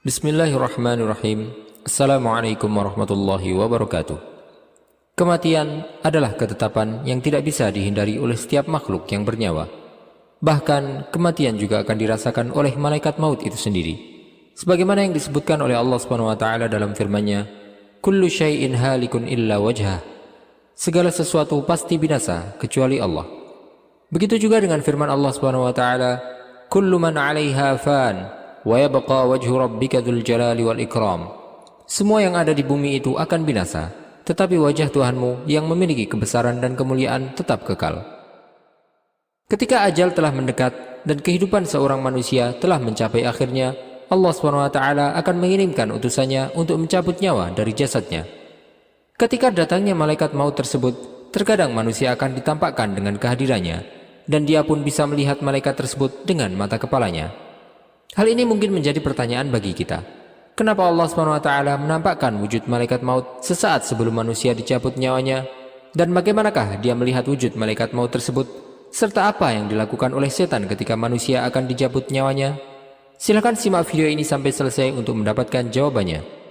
Bismillahirrahmanirrahim. Assalamualaikum warahmatullahi wabarakatuh. Kematian adalah ketetapan yang tidak bisa dihindari oleh setiap makhluk yang bernyawa. Bahkan kematian juga akan dirasakan oleh malaikat maut itu sendiri. Sebagaimana yang disebutkan oleh Allah SWT dalam firman-Nya, "Kullu syai'in halikun illa wajhah." Segala sesuatu pasti binasa kecuali Allah. Begitu juga dengan firman Allah SWT, "Kullu man 'alaiha fan wa yabqa wajhu rabbika dzul jalali wal ikram." Semua yang ada di bumi itu akan binasa, tetapi wajah Tuhanmu yang memiliki kebesaran dan kemuliaan tetap kekal. Ketika ajal telah mendekat dan kehidupan seorang manusia telah mencapai akhirnya, Allah SWT akan mengirimkan utusannya untuk mencabut nyawa dari jasadnya. Ketika datangnya malaikat maut tersebut, terkadang manusia akan ditampakkan dengan kehadirannya, dan dia pun bisa melihat malaikat tersebut dengan mata kepalanya. Hal ini mungkin menjadi pertanyaan bagi kita. Kenapa Allah SWT menampakkan wujud malaikat maut sesaat sebelum manusia dicabut nyawanya? Dan bagaimanakah dia melihat wujud malaikat maut tersebut? Serta apa yang dilakukan oleh setan ketika manusia akan dicabut nyawanya? Silahkan simak video ini sampai selesai untuk mendapatkan jawabannya.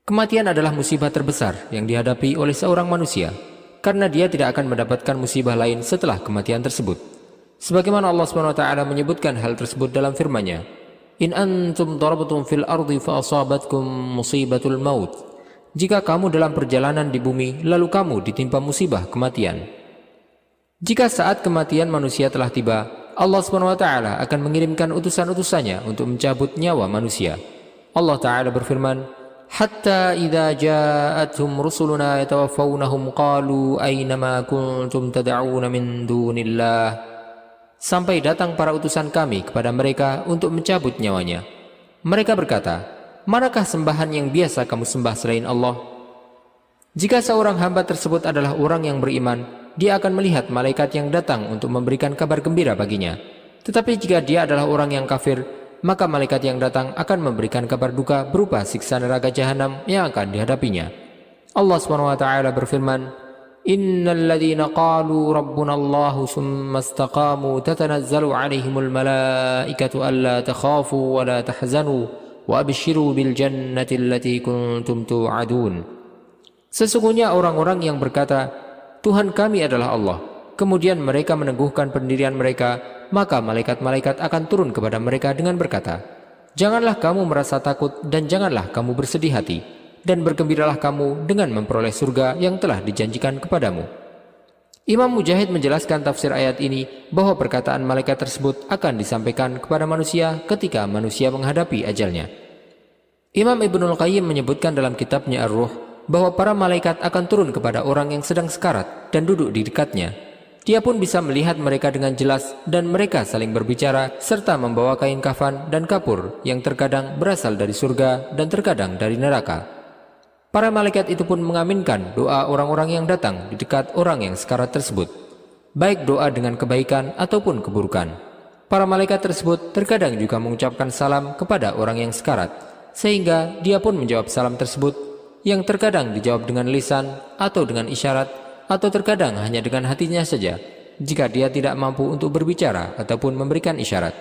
Kematian adalah musibah terbesar yang dihadapi oleh seorang manusia, karena dia tidak akan mendapatkan musibah lain setelah kematian tersebut. Sebagaimana Allah SWT menyebutkan hal tersebut dalam firman-Nya, "In antum darabtum fil ardi fa asabatkum musibatul maut." Jika kamu dalam perjalanan di bumi lalu kamu ditimpa musibah kematian. Jika saat kematian manusia telah tiba, Allah SWT akan mengirimkan utusan-utusannya untuk mencabut nyawa manusia. Allah Ta'ala berfirman, "Hatta idza ja'atuhum rusuluna yatawaffawnahum qalu aynama kuntum tad'una min dunillah." Sampai datang para utusan kami kepada mereka untuk mencabut nyawanya. Mereka berkata, "Manakah sembahan yang biasa kamu sembah selain Allah?" Jika seorang hamba tersebut adalah orang yang beriman, dia akan melihat malaikat yang datang untuk memberikan kabar gembira baginya. Tetapi jika dia adalah orang yang kafir, maka malaikat yang datang akan memberikan kabar duka berupa siksa neraka jahanam yang akan dihadapinya. Allah SWT berfirman, "Innal ladzina qalu rabbuna Allahu tsumma istaqamu tatanazzalu 'alaihimul malaikatu alla takhafu wa la tahzanu wa abshiru bil jannati allati kuntum tu'adun." Sesungguhnya orang-orang yang berkata, "Tuhan kami adalah Allah," kemudian mereka meneguhkan pendirian mereka, maka malaikat-malaikat akan turun kepada mereka dengan berkata, "Janganlah kamu merasa takut dan janganlah kamu bersedih hati, dan bergembiralah kamu dengan memperoleh surga yang telah dijanjikan kepadamu." Imam Mujahid menjelaskan tafsir ayat ini bahwa perkataan malaikat tersebut akan disampaikan kepada manusia ketika manusia menghadapi ajalnya. Imam Ibnul Qayyim menyebutkan dalam kitabnya Ar-Ruh bahwa para malaikat akan turun kepada orang yang sedang sekarat dan duduk di dekatnya. Dia pun bisa melihat mereka dengan jelas dan mereka saling berbicara serta membawa kain kafan dan kapur yang terkadang berasal dari surga dan terkadang dari neraka. Para malaikat itu pun mengaminkan doa orang-orang yang datang di dekat orang yang sekarat tersebut, baik doa dengan kebaikan ataupun keburukan. Para malaikat tersebut terkadang juga mengucapkan salam kepada orang yang sekarat, sehingga dia pun menjawab salam tersebut, yang terkadang dijawab dengan lisan atau dengan isyarat, atau terkadang hanya dengan hatinya saja, jika dia tidak mampu untuk berbicara ataupun memberikan isyarat.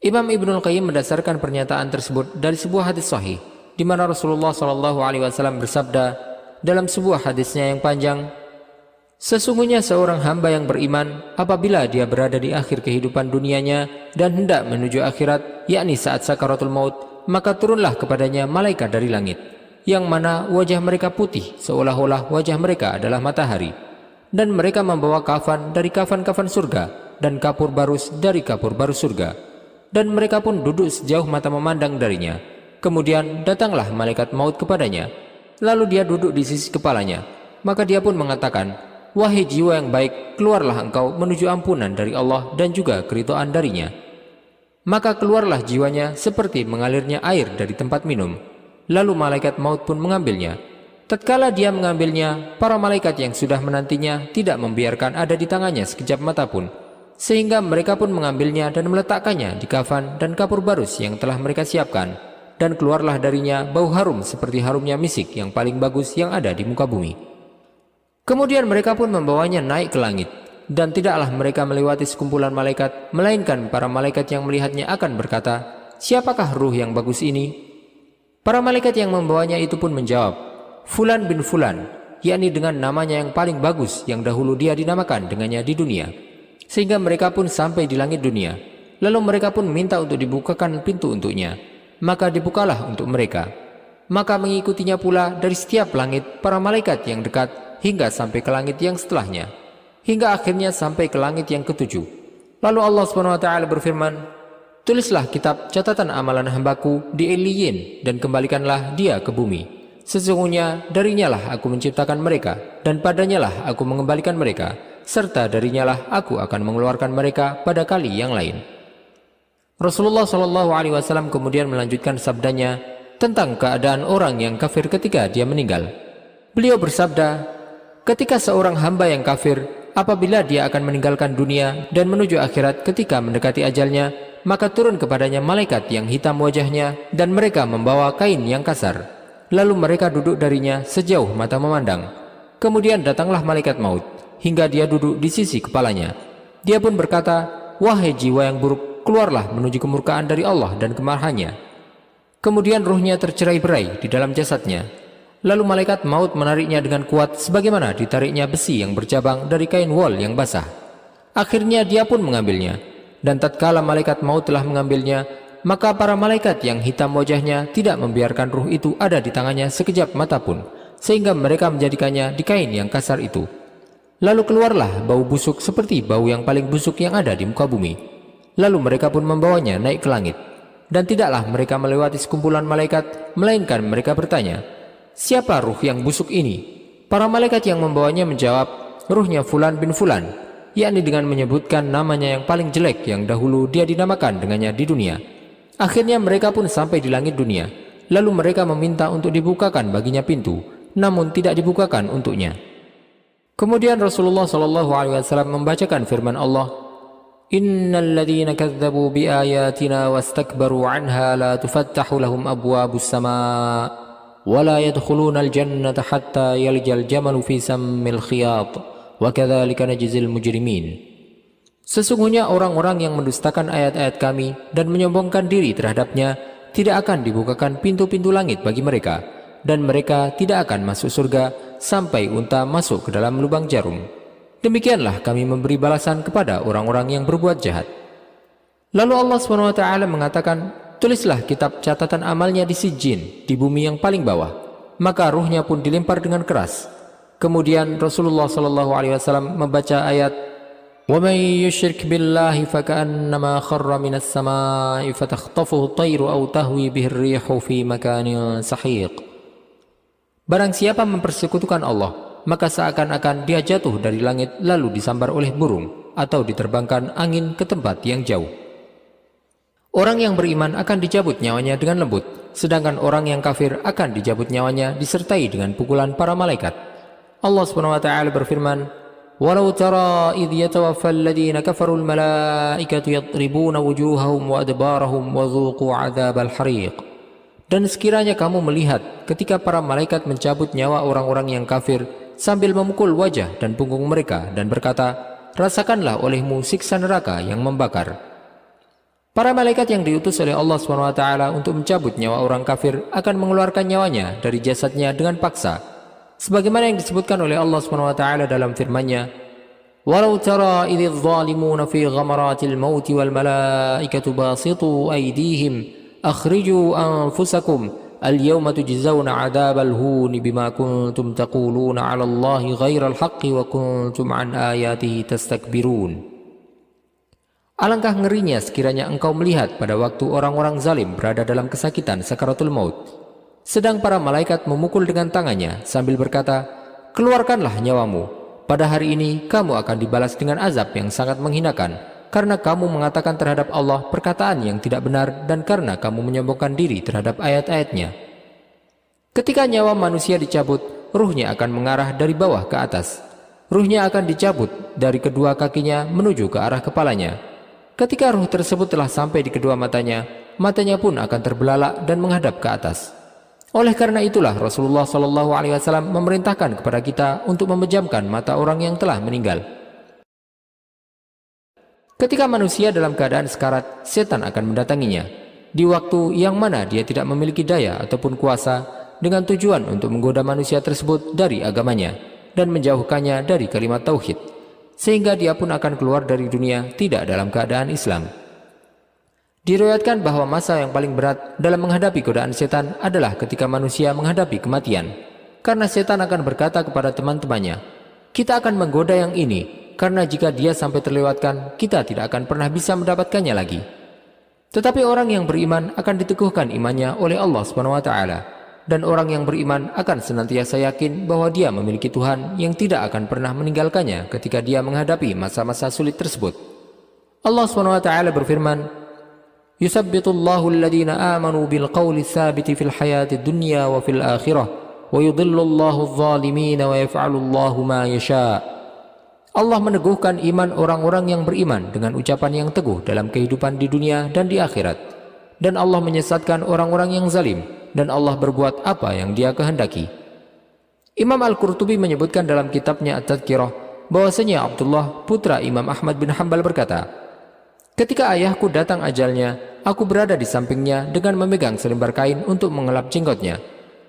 Imam Ibnul Qayyim mendasarkan pernyataan tersebut dari sebuah hadis sahih, di mana Rasulullah SAW bersabda dalam sebuah hadisnya yang panjang, "Sesungguhnya seorang hamba yang beriman, apabila dia berada di akhir kehidupan dunianya dan hendak menuju akhirat, yakni saat sakaratul maut, maka turunlah kepadanya malaikat dari langit, yang mana wajah mereka putih seolah-olah wajah mereka adalah matahari, dan mereka membawa kafan dari kafan-kafan surga dan kapur barus dari kapur barus surga, dan mereka pun duduk sejauh mata memandang darinya. Kemudian datanglah malaikat maut kepadanya, lalu dia duduk di sisi kepalanya, maka dia pun mengatakan, 'Wahai jiwa yang baik, keluarlah engkau menuju ampunan dari Allah dan juga keridhaan darinya.' Maka keluarlah jiwanya seperti mengalirnya air dari tempat minum. Lalu malaikat maut pun mengambilnya. Tatkala dia mengambilnya, para malaikat yang sudah menantinya tidak membiarkan ada di tangannya sekejap mata pun, sehingga mereka pun mengambilnya dan meletakkannya di kafan dan kapur barus yang telah mereka siapkan. dan keluarlah darinya bau harum seperti harumnya misik yang paling bagus yang ada di muka bumi. Kemudian mereka pun membawanya naik ke langit, dan tidaklah mereka melewati sekumpulan malaikat, melainkan para malaikat yang melihatnya akan berkata, "Siapakah ruh yang bagus ini?" Para malaikat yang membawanya itu pun menjawab, "Fulan bin Fulan," yakni dengan namanya yang paling bagus yang dahulu dia dinamakan dengannya di dunia. Sehingga mereka pun sampai di langit dunia. Lalu mereka pun minta untuk dibukakan pintu untuknya. Maka dibukalah untuk mereka. Maka mengikutinya pula dari setiap langit para malaikat yang dekat hingga sampai ke langit yang setelahnya, hingga akhirnya sampai ke langit yang ketujuh. Lalu Allah SWT berfirman, "Tulislah kitab catatan amalan hambaku di Iliyin dan kembalikanlah dia ke bumi. Sesungguhnya darinya lah aku menciptakan mereka, dan padanya lah aku mengembalikan mereka, serta darinya lah aku akan mengeluarkan mereka pada kali yang lain." Rasulullah SAW kemudian melanjutkan sabdanya tentang keadaan orang yang kafir ketika dia meninggal. Beliau bersabda, "Ketika seorang hamba yang kafir, apabila dia akan meninggalkan dunia dan menuju akhirat ketika mendekati ajalnya, maka turun kepadanya malaikat yang hitam wajahnya dan mereka membawa kain yang kasar. Lalu mereka duduk darinya sejauh mata memandang. Kemudian datanglah malaikat maut hingga dia duduk di sisi kepalanya. Dia pun berkata, 'Wahai jiwa yang buruk, keluarlah menuju kemurkaan dari Allah dan kemarahannya.' Kemudian ruhnya tercerai-berai di dalam jasadnya. Lalu malaikat maut menariknya dengan kuat sebagaimana ditariknya besi yang bercabang dari kain wol yang basah. Akhirnya dia pun mengambilnya. Dan tatkala malaikat maut telah mengambilnya, maka para malaikat yang hitam wajahnya tidak membiarkan ruh itu ada di tangannya sekejap mata pun, sehingga mereka menjadikannya di kain yang kasar itu. Lalu keluarlah bau busuk seperti bau yang paling busuk yang ada di muka bumi. Lalu mereka pun membawanya naik ke langit. Dan tidaklah mereka melewati sekumpulan malaikat, melainkan mereka bertanya, "Siapa ruh yang busuk ini?" Para malaikat yang membawanya menjawab, "Ruhnya Fulan bin Fulan," yakni dengan menyebutkan namanya yang paling jelek yang dahulu dia dinamakan dengannya di dunia. Akhirnya mereka pun sampai di langit dunia. Lalu mereka meminta untuk dibukakan baginya pintu, namun tidak dibukakan untuknya. Kemudian Rasulullah SAW membacakan firman Allah, "Innal ladzina kadzdzabu biayatina wastakbaru 'anha la tufattahu lahum abwabus samaa wa la yadkhulunal jannata hatta yalijal jamalu fi sammil khiyat wa kadzalika najzil mujrimin." Sesungguhnya orang-orang yang mendustakan ayat-ayat kami dan menyombongkan diri terhadapnya tidak akan dibukakan pintu-pintu langit bagi mereka, dan mereka tidak akan masuk surga sampai unta masuk ke dalam lubang jarum. Demikianlah kami memberi balasan kepada orang-orang yang berbuat jahat. Lalu Allah SWT mengatakan, "Tulislah kitab catatan amalnya di Sijjin, di bumi yang paling bawah." Maka ruhnya pun dilempar dengan keras. Kemudian Rasulullah SAW membaca ayat, "وَمَنْ يُشْرِكْ بِاللَّهِ فَكَأَنَّمَا خَرَّ مِنَ السَّمَاءِ فَتَخْطَفُهُ الطَّيْرُ أَوْ تَهْوِي بِهِ الرِّيحُ فِي مَكَانٍ سَحِيقٍ." Barang siapa mempersekutukan Allah, maka seakan-akan dia jatuh dari langit lalu disambar oleh burung, atau diterbangkan angin ke tempat yang jauh. Orang yang beriman akan dicabut nyawanya dengan lembut, sedangkan orang yang kafir akan dicabut nyawanya disertai dengan pukulan para malaikat. Allah SWT berfirman, "Walau tara idh yatawaffal ladzina kafarul malaikatu yadribuna wujuhahum wa adbarahum wa dhuqu 'adzabal hariq." Dan sekiranya kamu melihat ketika para malaikat mencabut nyawa orang-orang yang kafir sambil memukul wajah dan punggung mereka dan berkata, "Rasakanlah olehmu siksa neraka yang membakar." Para malaikat yang diutus oleh Allah SWT untuk mencabut nyawa orang kafir akan mengeluarkan nyawanya dari jasadnya dengan paksa, sebagaimana yang disebutkan oleh Allah SWT dalam firman-Nya, "Walau tara idz zalimuna fi ghamaratil mauti wal malaikatu basitu aydihim akhriju anfusakum al-yawma tujzauna 'adzabal huni bima kuntum taquluna 'ala Allahi ghairal haqqi wa kuntum 'an ayatihi tastakbirun." Alangkah ngerinya sekiranya engkau melihat pada waktu orang-orang zalim berada dalam kesakitan sakaratul maut, sedang para malaikat memukul dengan tangannya sambil berkata, "Keluarkanlah nyawamu. Pada hari ini kamu akan dibalas dengan azab yang sangat menghinakan, karena kamu mengatakan terhadap Allah perkataan yang tidak benar dan karena kamu menyombongkan diri terhadap ayat-ayatnya." Ketika nyawa manusia dicabut, ruhnya akan mengarah dari bawah ke atas. Ruhnya akan dicabut dari kedua kakinya menuju ke arah kepalanya. Ketika ruh tersebut telah sampai di kedua matanya, matanya pun akan terbelalak dan menghadap ke atas. Oleh karena itulah Rasulullah SAW memerintahkan kepada kita untuk memejamkan mata orang yang telah meninggal. Ketika manusia dalam keadaan sekarat, setan akan mendatanginya di waktu yang mana dia tidak memiliki daya ataupun kuasa, dengan tujuan untuk menggoda manusia tersebut dari agamanya dan menjauhkannya dari kalimat tauhid, sehingga dia pun akan keluar dari dunia tidak dalam keadaan Islam. Diriwayatkan bahwa masa yang paling berat dalam menghadapi godaan setan adalah ketika manusia menghadapi kematian, karena setan akan berkata kepada teman-temannya, "Kita akan menggoda yang ini, karena jika dia sampai terlewatkan, kita tidak akan pernah bisa mendapatkannya lagi." Tetapi orang yang beriman akan diteguhkan imannya oleh Allah SWT, dan orang yang beriman akan senantiasa yakin bahwa dia memiliki Tuhan yang tidak akan pernah meninggalkannya ketika dia menghadapi masa-masa sulit tersebut. Allah SWT berfirman, "Yusabbitullahu alladhina amanu bilqawli tsabiti fil hayati dunya wa fil akhirah, wa yudhillullahu adh-dhalimina wa yaf'alullahu ma yasha'." Allah meneguhkan iman orang-orang yang beriman dengan ucapan yang teguh dalam kehidupan di dunia dan di akhirat, dan Allah menyesatkan orang-orang yang zalim, dan Allah berbuat apa yang Dia kehendaki. Imam Al-Qurtubi menyebutkan dalam kitabnya At-Tadhkirah bahwasanya Abdullah putra Imam Ahmad bin Hanbal berkata, "Ketika ayahku datang ajalnya, aku berada di sampingnya dengan memegang selembar kain untuk mengelap jenggotnya.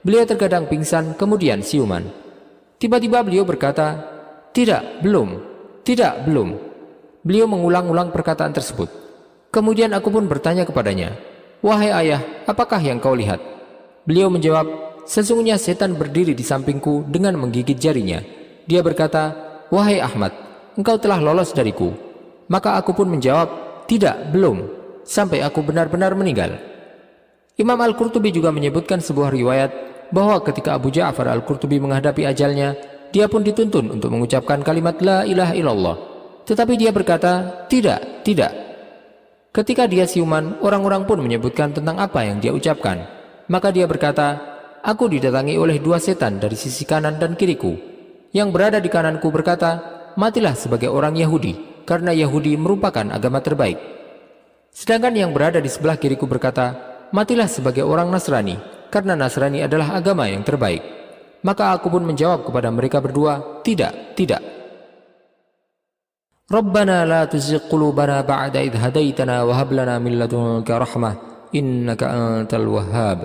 Beliau terkadang pingsan, kemudian siuman. Tiba-tiba beliau berkata, 'Tidak, belum, tidak, belum.' Beliau mengulang-ulang perkataan tersebut. Kemudian aku pun bertanya kepadanya, 'Wahai ayah, apakah yang kau lihat?' Beliau menjawab, 'Sesungguhnya setan berdiri di sampingku dengan menggigit jarinya. Dia berkata, "Wahai Ahmad, engkau telah lolos dariku." Maka aku pun menjawab, "Tidak, belum," sampai aku benar-benar meninggal." Imam Al-Qurtubi juga menyebutkan sebuah riwayat bahwa ketika Abu Ja'far Al-Qurtubi menghadapi ajalnya, dia pun dituntun untuk mengucapkan kalimat la ilaha illallah. Tetapi dia berkata, "Tidak, tidak." Ketika dia siuman, orang-orang pun menyebutkan tentang apa yang dia ucapkan. Maka dia berkata, "Aku didatangi oleh dua setan dari sisi kanan dan kiriku. Yang berada di kananku berkata, 'Matilah sebagai orang Yahudi, karena Yahudi merupakan agama terbaik.' Sedangkan yang berada di sebelah kiriku berkata, 'Matilah sebagai orang Nasrani, karena Nasrani adalah agama yang terbaik.' Maka aku pun menjawab kepada mereka berdua, 'Tidak, tidak.' Rabbana la tuzigh qulubana ba'da idh hadaitana wa hab lana min ladunka rahmah innaka antal wahhab.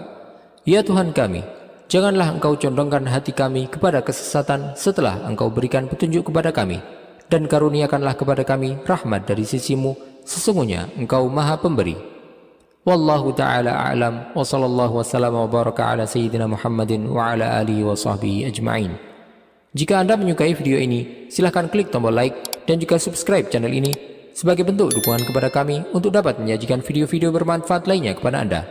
Ya Tuhan kami, janganlah Engkau condongkan hati kami kepada kesesatan setelah Engkau berikan petunjuk kepada kami, dan karuniakanlah kepada kami rahmat dari sisimu, sesungguhnya Engkau Maha Pemberi. Wallahu ta'ala a'lam, wa sallallahu wasallam wa baraka ala sayyidina Muhammadin wa ala alihi wa sahbihi ajma'in. Jika Anda menyukai video ini, silahkan klik tombol like dan juga subscribe channel ini sebagai bentuk dukungan kepada kami untuk dapat menyajikan video-video bermanfaat lainnya kepada Anda.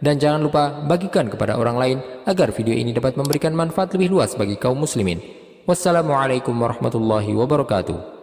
Dan jangan lupa bagikan kepada orang lain agar video ini dapat memberikan manfaat lebih luas bagi kaum muslimin. Wassalamualaikum warahmatullahi wabarakatuh.